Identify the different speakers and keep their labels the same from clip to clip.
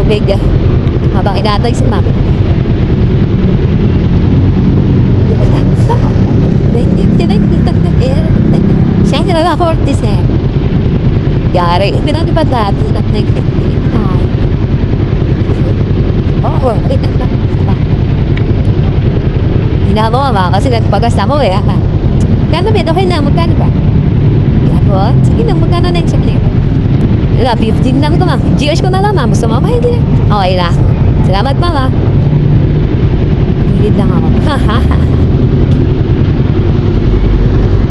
Speaker 1: tubig habang inatay si ma'am. Siyempre na 47. Yari, pinatipad natin at nag-59. Oo, hinamo ma kasi nagpagas ako eh. Kano ba? Okay na, magkano ba? Ako, sige na, magkano na yung sakli? 15 lang ito ma'am. GH ko na lang ma'am. Gusto mo? Hindi na. Okay na. Salamat ma'am ha. Hilid lang ako.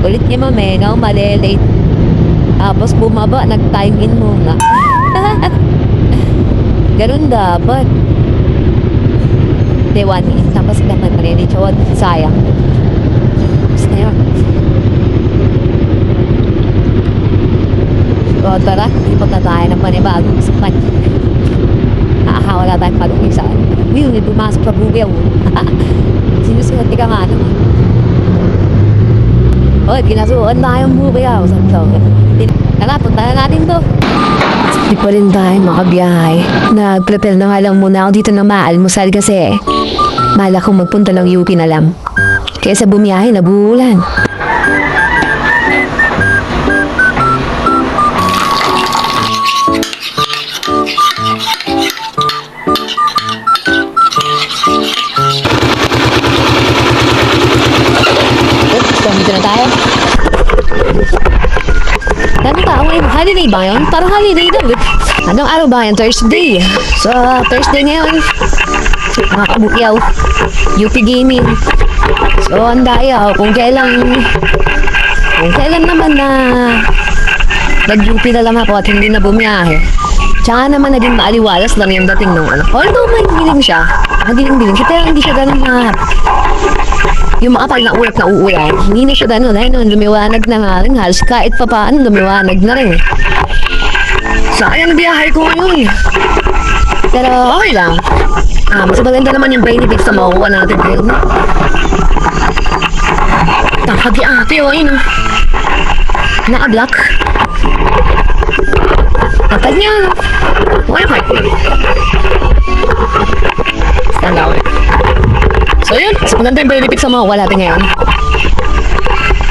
Speaker 1: Ulit niya ma'am eh, no? Malilate. Tapos bumaba, nag-time in muna. Ganun dapat. Day 1 minutes. Tapos dapat marinig siya. Sayang. Tapos na yun. So tara, ipot na tayo ng panibagong sapan. Wala tayong palungi saan. Will, pumasok sa bugaw. Sinusunod ka nga naman. Oy, kinasuon tayong bugaw. Tara, punta na natin to. Di pa rin tayo makabiyahe. Nag-prepare na nga lang muna ako dito ng maalmusal kasi mala kong magpunta ng UP na lang. Kesa bumiyahe na buulan. Dito na tayo. Dami tao ngayon. Holiday ba yun? Parang holiday daw. Anong araw ba yun? Thursday. So, Thursday ngayon. Mga kabukyaw. UP Gaming. So, ang daya. Kung kailan naman na nag-UP na lang ako at hindi na bumiyahe. Tsaka naman naging maaliwalas lang yung dating nung ano. Although may giling siya. Nagiling-giling siya. Pero hindi siya ganun na yung mga pag naulat na uulan, hindi na siya gano'n. Dahil noon, lumiwanag na nga rin. Halos kahit pa paano, lumiwanag na rin. Sayang biyahe ko ngayon. Pero okay lang. Mas maganda naman yung benefits na makukuha natin ngayon. Takagi ate, o yun. Naka-block. Tapad niya. Okay. Stand out. So yun, mas maganda yung benefits sa mga wala natin ngayon.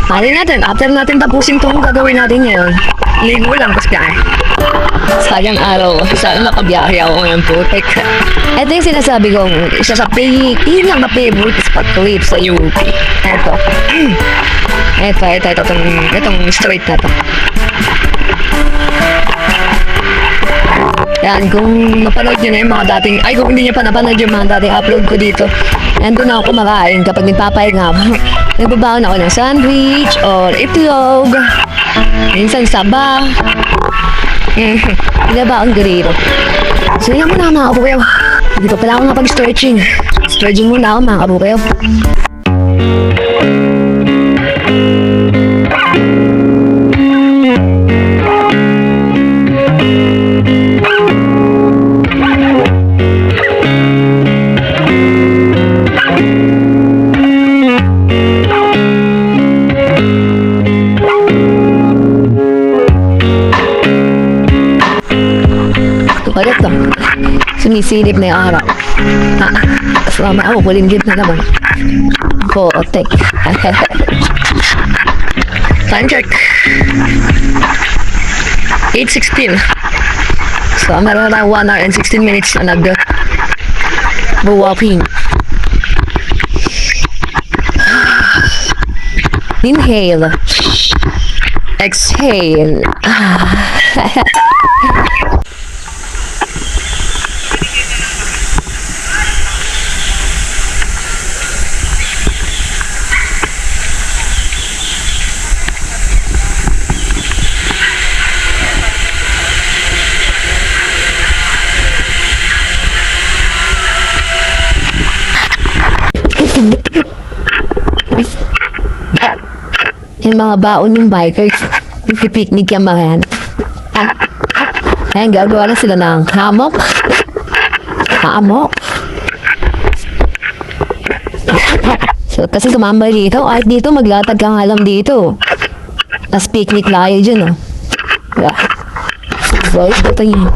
Speaker 1: Halin natin, after natin tapusin itong gagawin natin ngayon, ligo lang, tapos biyahe. Sayang araw, sana nakabiyahe ako ngayon po. Ito yung sinasabi kong isa sa pinang na-favorite spot ko sa UP. Itong straight na to. Yan, kung napanood nyo na yung mga dating, kung hindi nyo pa napanood yung mga dating upload ko dito, nandun ako kumakain kapag nagpapahinga. Nagbabaon ako ng sandwich or itlog, minsan saba, ilabaon gariro. So yan muna mga kabukayaw. Dito pala ako nakapag-stretching. Stretching muna ako mga kabukayaw. Ulit to. Sumisilip na yung araw. Kasama ako, kulinggit na naman. Potek. Time check. 8:16. So, meron na 1 hour and 16 minutes na nag-walking. Inhale. Exhale. Yung mga baon yung bikers, pipiknik yung mga yan. Ayan, gagawa na sila ng hammock. So, kasi tumambay dito, kahit dito, maglatag ka nga lang dito. Tapos picnic tayo dyan, oh. So, ito yung